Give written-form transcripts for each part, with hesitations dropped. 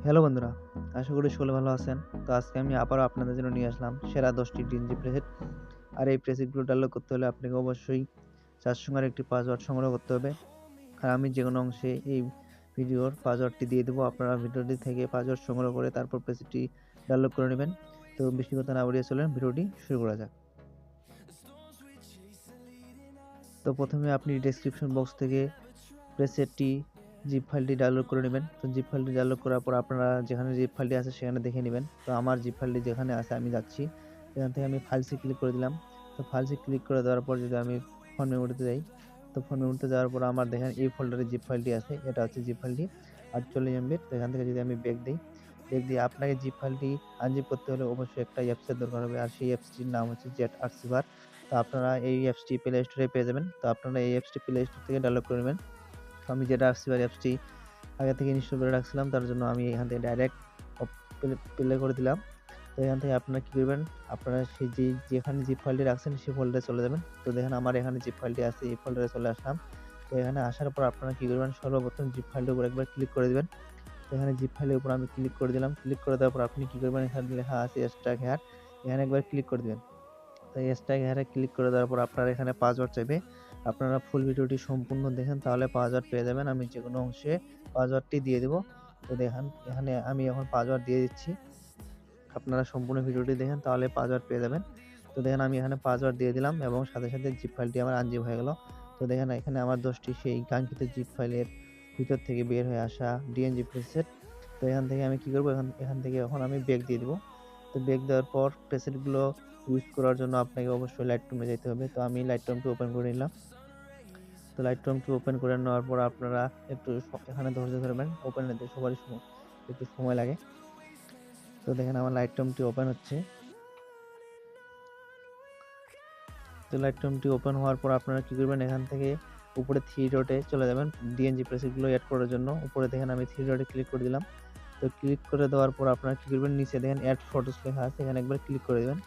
Hello বন্ধুরা, আশা করি সকলে ভালো আছেন। তো আজকে আমি আবারও আপনাদের জন্য নিয়ে আসলাম সেরা 10টি ডিএনজি প্রেসেট। আর এই প্রেসেটগুলো ডাউনলোড করতে হলে আপনাকে অবশ্যই ৪ সংখ্যার একটি পাসওয়ার্ড সংগ্রহ করতে হবে। আর আমি যেকোনো অংশে এই ভিডিওর পাসওয়ার্ডটি দিয়ে দেবো। আপনারা ভিডিওটি থেকে পাসওয়ার্ড সংগ্রহ করে তারপর প্রেসেটটি ডাউনলোড করে নেবেন। তো বেশি কথা না বাড়িয়ে চলেন ভিডিওটি শুরু করা যাক। তো প্রথমে আপনি ডেসক্রিপশন বক্স থেকে প্রেসেটটি জিপ ফাইলটি ডাউনলোড করে নেবেন। তো জিপ ফাইলটি ডাউনলোড করার পর আপনারা যেখানে জিপ ফাইলটি আছে সেখানে দেখে নেবেন। তো আমার জিপ ফাইলটি যেখানে আছে আমি যাচ্ছি। এখান থেকে আমি ফাইলসে ক্লিক করে দিলাম। তো ফাইলসে ক্লিক করে দেওয়ার পর যদি আমি ফোন মেমোরিতে যাই, তো ফোন মেমোরিতে যাওয়ার পর আমার দেখেন এই ফোল্ডারে জিপ ফাইলটি আছে। এটা হচ্ছে জিপ ফাইলটি 48 এমবির। তো এখান থেকে যদি আমি ব্যাক দেই, ব্যাক দিয়ে আপনাকে জিপ ফাইলটি আনজিপ করতে হলে অবশ্যই একটা অ্যাপসের দরকার হবে। আর সেই অ্যাপসটির নাম হচ্ছে জেট আর্চিভার। তো আপনারা এই অ্যাপসটি প্লে স্টোরে পেয়ে যাবেন। তো আপনারা এই অ্যাপসটি প্লে স্টোর থেকে ডাউনলোড করে নেবেন। আমি যেটা আর্চিভার অ্যাপসটি আগে থেকে ইনস্টল করে রাখছিলাম, তার জন্য আমি এখান থেকে ডাইরেক্ট প্লে করে দিলাম। তো এখান থেকে আপনারা কি করবেন, আপনারা সেই যেখানে জিপ ফাইলটি রাখছেন সেই ফোল্ডারে চলে যাবেন। তো দেখেন আমার এখানে জিপ ফাইলটি আছে, এই ফোল্ডারে চলে আসলাম। তো এখানে আসার পর আপনারা কি করবেন, সর্বপ্রথম জিপ ফাইলটার উপর একবার ক্লিক করে দিবেন। তো এখানে জিপ ফাইলের উপর আমি ক্লিক করে দিলাম। ক্লিক করে দেওয়ার পর আপনি কি করবেন, এখানে লেখা আছে এক্সট্রাক্ট হেয়ার, এখানে একবার ক্লিক করে দিবেন। তো এক্সট্রাক্ট হেয়ারে ক্লিক করে দেওয়ার পর আপনার এখানে পাসওয়ার্ড চাইবে। আপনারা ফুল ভিডিওটি সম্পূর্ণ দেখেন, তাহলে পাসওয়ার্ড পেয়ে যাবেন। আমি যেকোনো অংশে পাসওয়ার্ডটি দিয়ে দেব। তো দেখেন এখানে আমি এখন পাসওয়ার্ড দিয়ে দিচ্ছি। আপনারা সম্পূর্ণ ভিডিওটি দেখেন, তাহলে পাসওয়ার্ড পেয়ে যাবেন। তো দেখেন আমি এখানে পাসওয়ার্ড দিয়ে দিলাম এবং সাথে সাথে জিপ ফাইলটি আমার আনজিপ হয়ে গেল। তো দেখেন এখানে আমার 10টি সেই কাঙ্ক্ষিত জিপ ফাইলের ভিতর থেকে বের হয়ে আসা ডিএনজি প্রেসেট। তো এখান থেকে আমি কি করব, এখান থেকে এখন আমি ব্যাক দিয়ে দিব। তো ব্যাক দেওয়ার পর প্রেসেটগুলো ইউজ করার জন্য আপনাকে অবশ্যই লাইটরুমে যেতে হবে। তো আমি লাইটরুমটি ওপেন করে নিলাম। তো লাইটরুমটি ওপেন করে নেওয়ার পর আপনারা একটু এখানে ধৈর্য ধরবেন। ওপেন হতে সবারই একটু সময় লাগে। তো দেখেন আমার লাইটরুমটি ওপেন হচ্ছে। তো লাইটরুমটি ওপেন হওয়ার পর আপনারা কি করবেন, এখান থেকে উপরে থ্রি ডটে চলে যাবেন ডিএনজি প্রেসেটগুলো অ্যাড করার জন্য। উপরে দেখেন আমি থ্রি ডটে ক্লিক করে দিলাম। তো ক্লিক করে দেওয়ার পর আপনারা কি করবেন, নিচে দেখেন অ্যাড ফটোস লেখা আছে, এখানে একবার ক্লিক করে দিবেন।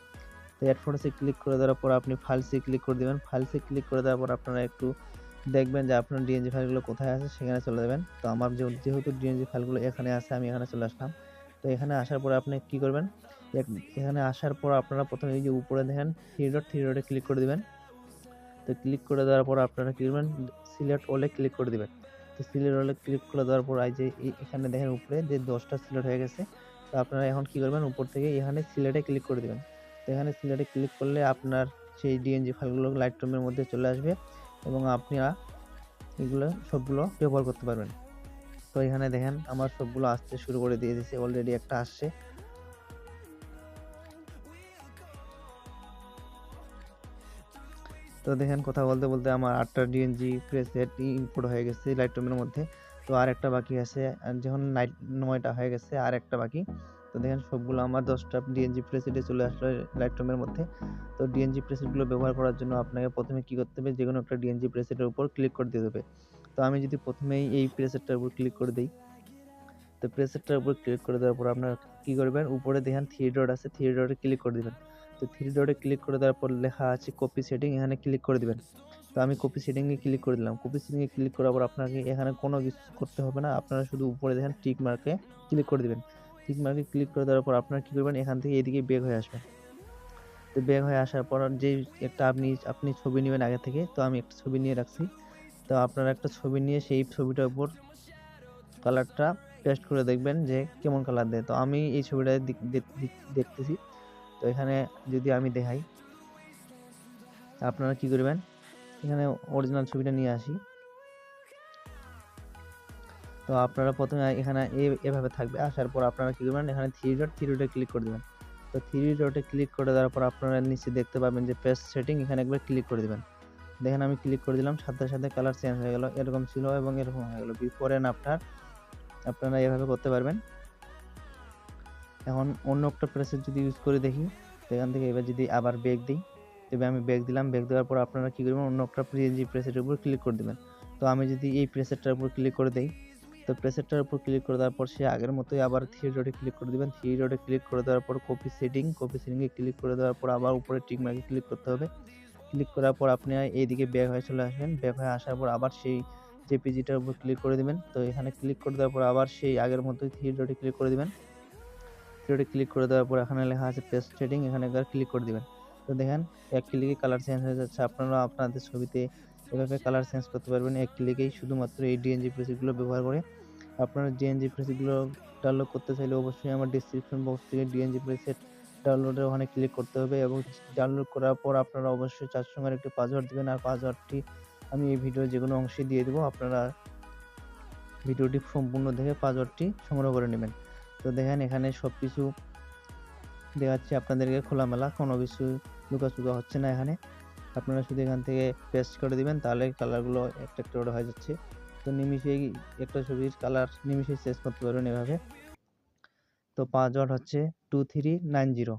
তো অ্যাড ফটোসে ক্লিক করে দেওয়ার পর আপনি ফাইলসে ক্লিক করে দিবেন। ফাইলসে ক্লিক করে দেওয়ার পর আপনারা একটু দেখবেন যে আপনার ডিএনজি ফাইলগুলো কোথায় আছে, সেখানে চলে যাবেন। তো আমার যেহেতু ডিএনজি ফাইলগুলো এখানে আছে, আমি এখানে চলে আসলাম। তো এখানে আসার পরে আপনি কি করবেন, এখানে আসার পর আপনারা প্রথমে এই যে উপরে দেখেন থ্রি ডটে ক্লিক করে দিবেন। তো ক্লিক করে দেওয়ার পর আপনারা কি করবেন, সিলেক্ট অলে ক্লিক করে দিবেন। তো সিলেক্ট অলে ক্লিক করে দেওয়ার পর এই যে এখানে দেখেন উপরে যে 10টা সিলেক্ট হয়ে গেছে। তো আপনারা এখন কি করবেন, উপর থেকে এখানে সিলেক্টে ক্লিক করে দিবেন। তো এখানে সিলেক্টে ক্লিক করলে আপনার সেই ডিএনজি ফাইলগুলো লাইটরুমের মধ্যে চলে আসবে এবং আপনারা এগুলো সবগুলো ব্যবহার করতে পারবেন। তো এখানে দেখেন আমার সবগুলো আসতে শুরু করে দিয়ে দিয়েছে, অলরেডি একটা আসছে। তো দেখেন কথা বলতে বলতে আমার 8টা ডিএনজি প্রেসেট ইম্পোর্ট হয়ে গেছে লাইটরুমের মধ্যে। তো আর একটা বাকি আছে, আর যখন 9টা হয়ে গেছে আর একটা বাকি। তো দেখেন সবগুলো আমার 10টা ডিএনজি প্রেসেটে চলে আসলো লাইটরুমের মধ্যে। তো ডিএনজি প্রেসেটগুলো ব্যবহার করার জন্য আপনাকে প্রথমে কি করতে হবে, যেকোনো একটা ডিএনজি প্রেসেটের উপর ক্লিক করে দিতে হবে। তো আমি যদি প্রথমেই এই প্রেসেটটার উপর ক্লিক করে দিই, তো প্রেসেটটার উপর ক্লিক করে দেওয়ার পর আপনারা কি করবেন, উপরে দেখেন থ্রি ডট আছে, থ্রি ডটে ক্লিক করে দিবেন। তো থ্রি ডটে ক্লিক করে দেওয়ার পর লেখা আছে কপি সেটিং, এখানে ক্লিক করে দিবেন। তো আমি কপি সেটিং এ ক্লিক করে দিলাম। কপি সেটিং এ ক্লিক করার পর আপনাকে এখানে কোনো কিছু করতে হবে না, আপনারা শুধু উপরে দেখেন টিক মার্কে ক্লিক করে দিবেন। টিক মার্কে ক্লিক করে দেওয়ার পর আপনারা কি করবেন, এখান থেকে এদিকে বের হয়ে আসবেন। তো বের হয়ে আসার পর যে একটা আপনি ছবি নেবেন আগে থেকে, তো আমি একটা ছবি নিয়ে রাখছি। তো আপনারা একটা ছবি নিয়ে সেই ছবিটার উপর কালারটা পেস্ট করে দেখবেন যে কেমন কালার দেয়। তো আমি এই ছবিটা দেখতেছি। তো এখানে যদি আমি দেখাই, আপনারা কি করবেন, এখানে অরিজিনাল ছবিটা নিয়ে আসি। তো আপনারা প্রথমে এখানে এভাবে থাকবে। আসার পর আপনারা কি করবেন, এখানে থ্রি ডটে ক্লিক করে দিবেন। তো থ্রি ডটে ক্লিক করে দেওয়ার পর আপনারা নিচে দেখতে পাবেন যে পেজ সেটিং, এখানে একবার ক্লিক করে দিবেন। দেখেন আমি ক্লিক করে দিলাম, সাথে সাথে কালার চেঞ্জ হয়ে গেল। এরকম ছিল এবং এরকম হয়ে গেল, বিফোর এন্ড আফটার আপনারা এভাবে করতে পারবেন। এখন অন্য একটা প্রেসেট যদি ইউজ করে দেখি, সেখান থেকে এবার যদি আবার ব্যাক দিই, তবে আমি ব্যাক দিলাম। ব্যাক দেওয়ার পর আপনারা কি করবেন, অন্য একটা পিএনজি প্রেসেটের উপর ক্লিক করে দেবেন। তো আমি যদি এই প্রেসেটটার উপর ক্লিক করে দেই, তো প্রেসেটটার উপর ক্লিক করে দেওয়ার পর সে আগের মতোই আবার থ্রি ডটে ক্লিক করে দিবেন। থ্রি ডটে ক্লিক করে দেওয়ার পর কপি সেটিংয়ে ক্লিক করে দেওয়ার পর আবার উপরে টিক মার্কে ক্লিক করতে হবে। ক্লিক করার পর আপনি এইদিকে ব্যাক হয়ে চলে আসবেন। ব্যাক হয়ে আসার পর আবার সেই জেপিজিটার উপর ক্লিক করে দিবেন। তো এখানে ক্লিক করে দেওয়ার পর আবার সেই আগের মতোই থ্রি ডটে ক্লিক করে দিবেন। থ্রি ডটে ক্লিক করে দেওয়ার পর এখানে লেখা আছে পেস্ট সেটিং, এখানে একবার ক্লিক করে দিবেন। তো দেখেন এক ক্লিকে কালার চেঞ্জ হয়ে যাচ্ছে। আপনারা আপনাদের ছবিতে এভাবে কালার চেঞ্জ করতে পারবেন এক ক্লিকেই, শুধুমাত্র এই ডিএনজি প্রেসেটগুলো ব্যবহার করে। আপনারা ডিএনজি প্রেসেটগুলো ডাউনলোড করতে চাইলে অবশ্যই আমার ডেসক্রিপশন বক্স থেকে ডিএনজি প্রেসেট ডাউনলোডের ওখানে ক্লিক করতে হবে, এবং ডাউনলোড করার পর আপনারা অবশ্যই 4 সংখ্যার একটি পাসওয়ার্ড দিবেন, আর পাসওয়ার্ডটি আমি এই ভিডিওর যেকোনো অংশে দিয়ে দেবো। আপনারা ভিডিওটি সম্পূর্ণ দেখে পাসওয়ার্ডটি সংগ্রহ করে নেবেন। তো দেখেন এখানে সবকিছু দেখাচ্ছে আপনাদেরকে খোলামেলা, কোনো কিছু লুকাচুকা হচ্ছে না এখানে। আপনারা শুধু এখান থেকে পেস্ট করে দিবেন, তাহলে কালারগুলো একটা একটা করে হয়ে যাচ্ছে। তো নিমিষেই একটা ছবির কালার নিমিষেই চেঞ্জ করতে পারবেন এভাবে। তো পাসওয়ার্ড হচ্ছে 2390।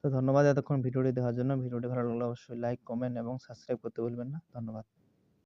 তো ধন্যবাদ এতক্ষণ ভিডিওটি দেখার জন্য। ভিডিওটি ভালো লাগলে অবশ্যই লাইক, কমেন্ট এবং সাবস্ক্রাইব করতে ভুলবেন না। ধন্যবাদ।